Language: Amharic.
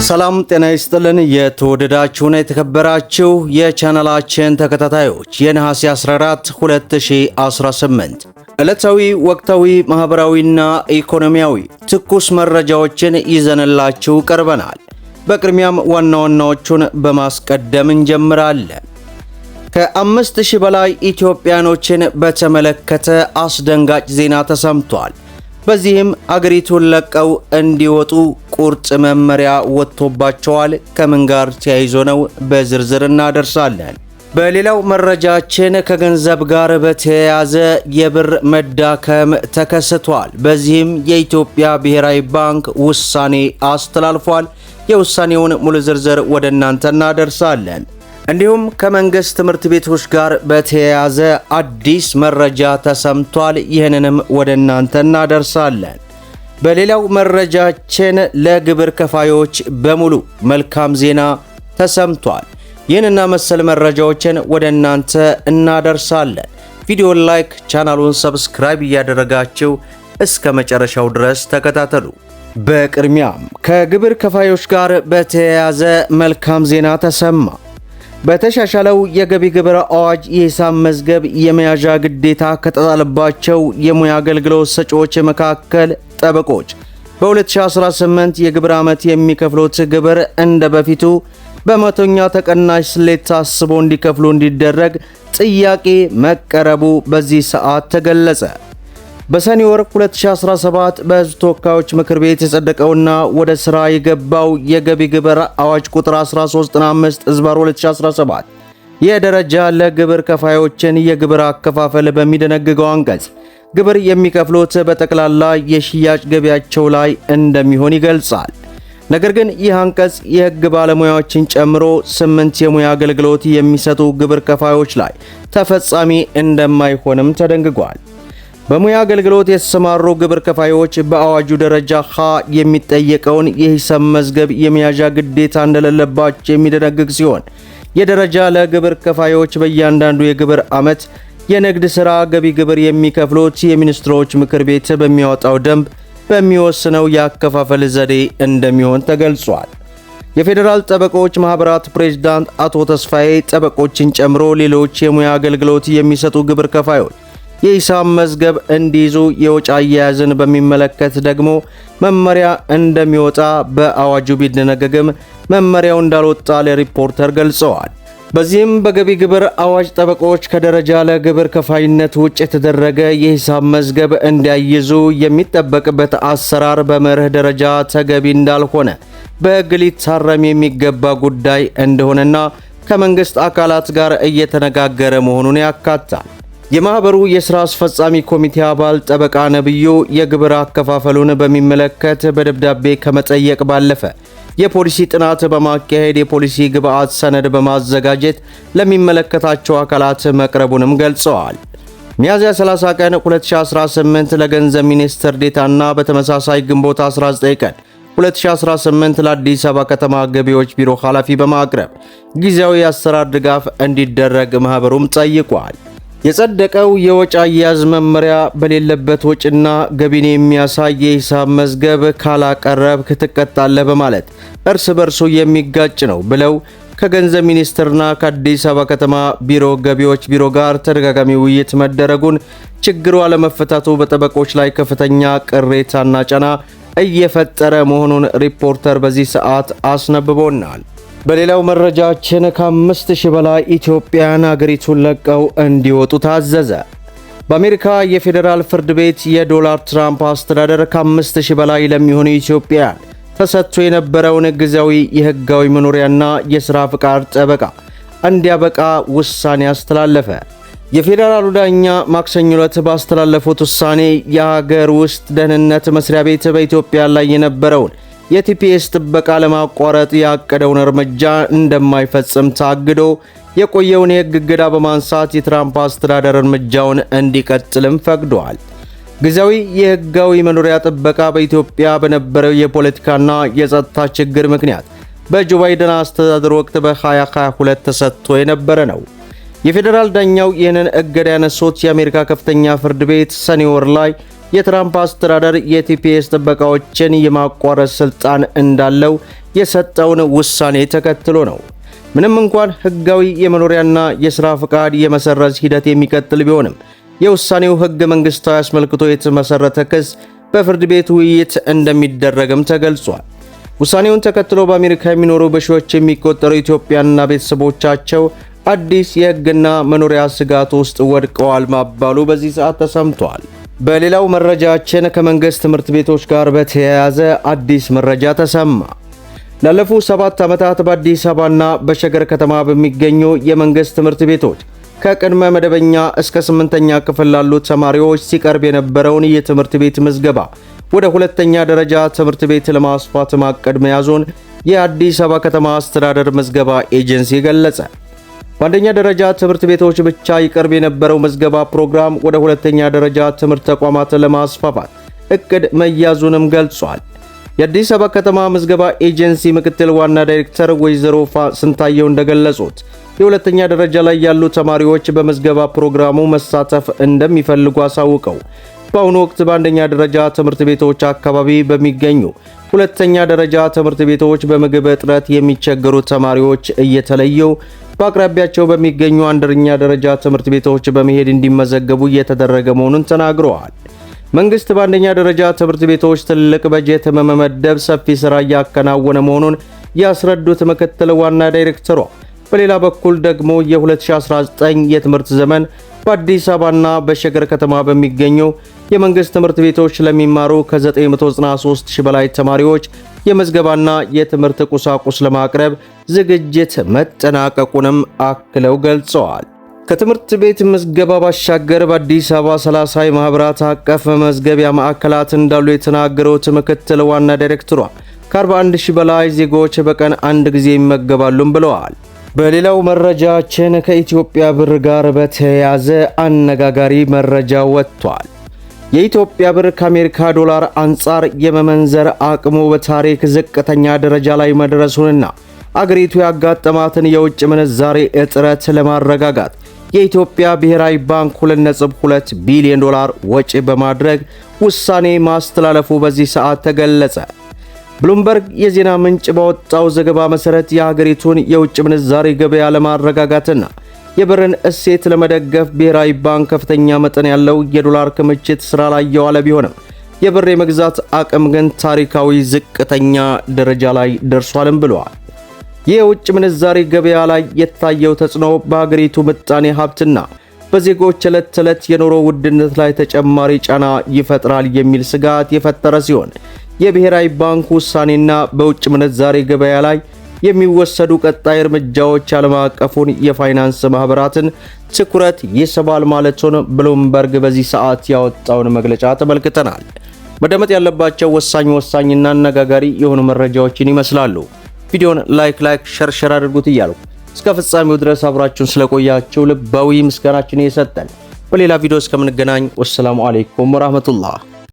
ሰላም ጤና ይስጥልን። የተወደዳችሁና የተከበራችሁ የቻናላችን ተከታታዮች የነሐሴ 14 2018 ዕለታዊ ወቅታዊ ማህበራዊና ኢኮኖሚያዊ ትኩስ መረጃዎችን ይዘንላችሁ ቀርበናል። በቅድሚያም ዋና ዋናዎቹን በማስቀደም እንጀምራለን። ከ5000 በላይ ኢትዮጵያኖችን በተመለከተ አስደንጋጭ ዜና ተሰምቷል። በዚህም አገሪቱን ለቀው እንዲወጡ ቁርጥ መመሪያ ወጥቶባቸዋል። ከምን ጋር ተያይዞ ነው በዝርዝር እናደርሳለን። በሌላው መረጃችን ከገንዘብ ጋር በተያያዘ የብር መዳከም ተከስቷል። በዚህም የኢትዮጵያ ብሔራዊ ባንክ ውሳኔ አስተላልፏል። የውሳኔውን ሙሉ ዝርዝር ወደ እናንተ እናደርሳለን። እንዲሁም ከመንግስት ትምህርት ቤቶች ጋር በተያያዘ አዲስ መረጃ ተሰምቷል። ይህንንም ወደ እናንተ እናደርሳለን። በሌላው መረጃችን ለግብር ከፋዮች በሙሉ መልካም ዜና ተሰምቷል። ይህንና መሰል መረጃዎችን ወደ እናንተ እናደርሳለን። ቪዲዮን ላይክ፣ ቻናሉን ሰብስክራይብ እያደረጋችሁ እስከ መጨረሻው ድረስ ተከታተሉ። በቅድሚያም ከግብር ከፋዮች ጋር በተያያዘ መልካም ዜና ተሰማ። በተሻሻለው የገቢ ግብር አዋጅ የሂሳብ መዝገብ የመያዣ ግዴታ ከተጣለባቸው የሙያ አገልግሎት ሰጪዎች መካከል ጠበቆች በ2018 የግብር ዓመት የሚከፍሉት ግብር እንደ በፊቱ በመቶኛ ተቀናሽ ስሌት ታስቦ እንዲከፍሉ እንዲደረግ ጥያቄ መቀረቡ በዚህ ሰዓት ተገለጸ። በሰኔ ወር 2017 በሕዝብ ተወካዮች ምክር ቤት የጸደቀውና ወደ ሥራ የገባው የገቢ ግብር አዋጅ ቁጥር 13/2017 የደረጃ ለግብር ከፋዮችን የግብር አከፋፈል በሚደነግገው አንቀጽ ግብር የሚከፍሉት በጠቅላላ የሽያጭ ገቢያቸው ላይ እንደሚሆን ይገልጻል። ነገር ግን ይህ አንቀጽ የሕግ ባለሙያዎችን ጨምሮ 8 የሙያ አገልግሎት የሚሰጡ ግብር ከፋዮች ላይ ተፈጻሚ እንደማይሆንም ተደንግጓል። በሙያ አገልግሎት የተሰማሩ ግብር ከፋዮች በአዋጁ ደረጃ ሀ የሚጠየቀውን የሂሳብ መዝገብ የመያዣ ግዴታ እንደሌለባቸው የሚደነግግ ሲሆን የደረጃ ለግብር ከፋዮች በእያንዳንዱ የግብር ዓመት የንግድ ሥራ ገቢ ግብር የሚከፍሉት የሚኒስትሮች ምክር ቤት በሚያወጣው ደንብ በሚወስነው የአከፋፈል ዘዴ እንደሚሆን ተገልጿል። የፌዴራል ጠበቆች ማኅበራት ፕሬዝዳንት አቶ ተስፋዬ ጠበቆችን ጨምሮ ሌሎች የሙያ አገልግሎት የሚሰጡ ግብር ከፋዮች የሂሳብ መዝገብ እንዲይዙ የወጪ አያያዝን በሚመለከት ደግሞ መመሪያ እንደሚወጣ በአዋጁ ቢደነገግም መመሪያው እንዳልወጣ ለሪፖርተር ገልጸዋል። በዚህም በገቢ ግብር አዋጅ ጠበቆች ከደረጃ ለግብር ከፋይነት ውጭ የተደረገ የሂሳብ መዝገብ እንዲያይዙ የሚጠበቅበት አሰራር በመርህ ደረጃ ተገቢ እንዳልሆነ በሕግ ሊታረም የሚገባ ጉዳይ እንደሆነና ከመንግስት አካላት ጋር እየተነጋገረ መሆኑን ያካትታል። የማህበሩ የሥራ አስፈጻሚ ኮሚቴ አባል ጠበቃ ነብዩ የግብር አከፋፈሉን በሚመለከት በደብዳቤ ከመጠየቅ ባለፈ የፖሊሲ ጥናት በማካሄድ የፖሊሲ ግብዓት ሰነድ በማዘጋጀት ለሚመለከታቸው አካላት መቅረቡንም ገልጸዋል። ሚያዝያ 30 ቀን 2018 ለገንዘብ ሚኒስትር ዴታና በተመሳሳይ ግንቦት 19 ቀን 2018 ለአዲስ አበባ ከተማ ገቢዎች ቢሮ ኃላፊ በማቅረብ ጊዜያዊ አሰራር ድጋፍ እንዲደረግ ማህበሩም ጠይቋል። የጸደቀው የወጪ አያያዝ መመሪያ በሌለበት ወጪና ገቢን የሚያሳይ የሂሳብ መዝገብ ካላቀረብክ ትቀጣለህ በማለት እርስ በርሱ የሚጋጭ ነው ብለው ከገንዘብ ሚኒስቴርና ከአዲስ አበባ ከተማ ቢሮ ገቢዎች ቢሮ ጋር ተደጋጋሚ ውይይት መደረጉን፣ ችግሩ አለመፈታቱ በጠበቆች ላይ ከፍተኛ ቅሬታና ጫና እየፈጠረ መሆኑን ሪፖርተር በዚህ ሰዓት አስነብቦናል። በሌላው መረጃችን ከ5000 በላይ ኢትዮጵያን አገሪቱን ለቀው እንዲወጡ ታዘዘ። በአሜሪካ የፌዴራል ፍርድ ቤት የዶናልድ ትራምፕ አስተዳደር ከ5000 በላይ ለሚሆኑ ኢትዮጵያን ተሰጥቶ የነበረውን ጊዜያዊ የሕጋዊ መኖሪያና የሥራ ፍቃድ ጠበቃ እንዲያበቃ ውሳኔ አስተላለፈ። የፌዴራሉ ዳኛ ማክሰኞ ዕለት ባስተላለፉት ውሳኔ የሀገር ውስጥ ደህንነት መስሪያ ቤት በኢትዮጵያ ላይ የነበረውን የቲፒኤስ ጥበቃ ለማቋረጥ ያቀደውን እርምጃ እንደማይፈጽም ታግዶ የቆየውን የሕግ እገዳ በማንሳት የትራምፕ አስተዳደር እርምጃውን እንዲቀጥልም ፈቅዷል። ጊዜያዊ የሕጋዊ መኖሪያ ጥበቃ በኢትዮጵያ በነበረው የፖለቲካና የጸጥታ ችግር ምክንያት በጆ ባይደን አስተዳደር ወቅት በ2022 ተሰጥቶ የነበረ ነው። የፌዴራል ዳኛው ይህንን እገዳ ያነሱት የአሜሪካ ከፍተኛ ፍርድ ቤት ሰኔ ወር ላይ የትራምፕ አስተዳደር የቲፒኤስ ጥበቃዎችን የማቋረጥ ስልጣን እንዳለው የሰጠውን ውሳኔ ተከትሎ ነው። ምንም እንኳን ህጋዊ የመኖሪያና የሥራ ፍቃድ የመሰረዝ ሂደት የሚቀጥል ቢሆንም የውሳኔው ህገ መንግስታዊ አስመልክቶ የተመሰረተ ክስ በፍርድ ቤት ውይይት እንደሚደረግም ተገልጿል። ውሳኔውን ተከትሎ በአሜሪካ የሚኖሩ በሺዎች የሚቆጠሩ ኢትዮጵያና ቤተሰቦቻቸው አዲስ የህግና መኖሪያ ስጋት ውስጥ ወድቀዋል ማባሉ በዚህ ሰዓት ተሰምቷል። በሌላው መረጃችን ከመንግስት ትምህርት ቤቶች ጋር በተያያዘ አዲስ መረጃ ተሰማ። ላለፉት 7 ዓመታት በአዲስ አበባና በሸገር ከተማ በሚገኙ የመንግስት ትምህርት ቤቶች ከቅድመ መደበኛ እስከ 8ኛ ክፍል ላሉ ተማሪዎች ሲቀርብ የነበረውን የትምህርት ቤት ምዝገባ ወደ ሁለተኛ ደረጃ ትምህርት ቤት ለማስፋት ማቀድ መያዙን የአዲስ አበባ ከተማ አስተዳደር ምዝገባ ኤጀንሲ ገለጸ። በአንደኛ ደረጃ ትምህርት ቤቶች ብቻ ይቀርብ የነበረው ምዝገባ ፕሮግራም ወደ ሁለተኛ ደረጃ ትምህርት ተቋማት ለማስፋፋት እቅድ መያዙንም ገልጿል። የአዲስ አበባ ከተማ ምዝገባ ኤጀንሲ ምክትል ዋና ዳይሬክተር ወይዘሮ ስንታየው እንደገለጹት የሁለተኛ ደረጃ ላይ ያሉ ተማሪዎች በምዝገባ ፕሮግራሙ መሳተፍ እንደሚፈልጉ አሳውቀው በአሁኑ ወቅት በአንደኛ ደረጃ ትምህርት ቤቶች አካባቢ በሚገኙ ሁለተኛ ደረጃ ትምህርት ቤቶች በምግብ እጥረት የሚቸገሩ ተማሪዎች እየተለዩ በአቅራቢያቸው በሚገኙ አንደኛ ደረጃ ትምህርት ቤቶች በመሄድ እንዲመዘገቡ እየተደረገ መሆኑን ተናግረዋል። መንግስት በአንደኛ ደረጃ ትምህርት ቤቶች ትልቅ በጀት በመመደብ ሰፊ ሥራ እያከናወነ መሆኑን ያስረዱት ምክትል ዋና ዳይሬክተሯ በሌላ በኩል ደግሞ የ2019 የትምህርት ዘመን በአዲስ አበባና በሸገር ከተማ በሚገኙ የመንግስት ትምህርት ቤቶች ለሚማሩ ከ993 ሺህ በላይ ተማሪዎች የመዝገባና የትምህርት ቁሳቁስ ለማቅረብ ዝግጅት መጠናቀቁንም አክለው ገልጸዋል። ከትምህርት ቤት ምዝገባ ባሻገር በአዲስ አበባ 30 የማህበራት አቀፍ መዝገቢያ ማዕከላት እንዳሉ የተናገሩት ምክትል ዋና ዳይሬክተሯ ከ41 ሺህ በላይ ዜጎች በቀን አንድ ጊዜ ይመገባሉም ብለዋል። በሌላው መረጃችን ከኢትዮጵያ ብር ጋር በተያያዘ አነጋጋሪ መረጃ ወጥቷል። የኢትዮጵያ ብር ከአሜሪካ ዶላር አንጻር የመመንዘር አቅሙ በታሪክ ዝቅተኛ ደረጃ ላይ መድረሱንና አገሪቱ ያጋጠማትን የውጭ ምንዛሬ እጥረት ለማረጋጋት የኢትዮጵያ ብሔራዊ ባንክ 2.2 ቢሊዮን ዶላር ወጪ በማድረግ ውሳኔ ማስተላለፉ በዚህ ሰዓት ተገለጸ። ብሉምበርግ የዜና ምንጭ ባወጣው ዘገባ መሰረት የሀገሪቱን የውጭ ምንዛሬ ገበያ ለማረጋጋትና የብርን እሴት ለመደገፍ ብሔራዊ ባንክ ከፍተኛ መጠን ያለው የዶላር ክምችት ስራ ላይ የዋለ ቢሆንም የብር የመግዛት አቅም ግን ታሪካዊ ዝቅተኛ ደረጃ ላይ ደርሷልም ብለዋል። የውጭ ምንዛሬ ገበያ ላይ የታየው ተጽዕኖ በሀገሪቱ ምጣኔ ሀብትና በዜጎች ዕለት ተዕለት የኑሮ ውድነት ላይ ተጨማሪ ጫና ይፈጥራል የሚል ስጋት የፈጠረ ሲሆን የብሔራዊ ባንክ ውሳኔና በውጭ ምንዛሬ ገበያ ላይ የሚወሰዱ ቀጣይ እርምጃዎች ዓለም አቀፉን የፋይናንስ ማህበራትን ትኩረት ይስባል ማለቱን ብሉምበርግ በዚህ ሰዓት ያወጣውን መግለጫ ተመልክተናል። መደመጥ ያለባቸው ወሳኝና አነጋጋሪ የሆኑ መረጃዎችን ይመስላሉ። ቪዲዮን ላይክ ሸር አድርጉት እያሉ እስከ ፍጻሜው ድረስ አብራችሁን ስለቆያችሁ ልባዊ ምስጋናችን እየሰጠን በሌላ ቪዲዮ እስከምንገናኝ ወሰላሙ አለይኩም ወራህመቱላህ።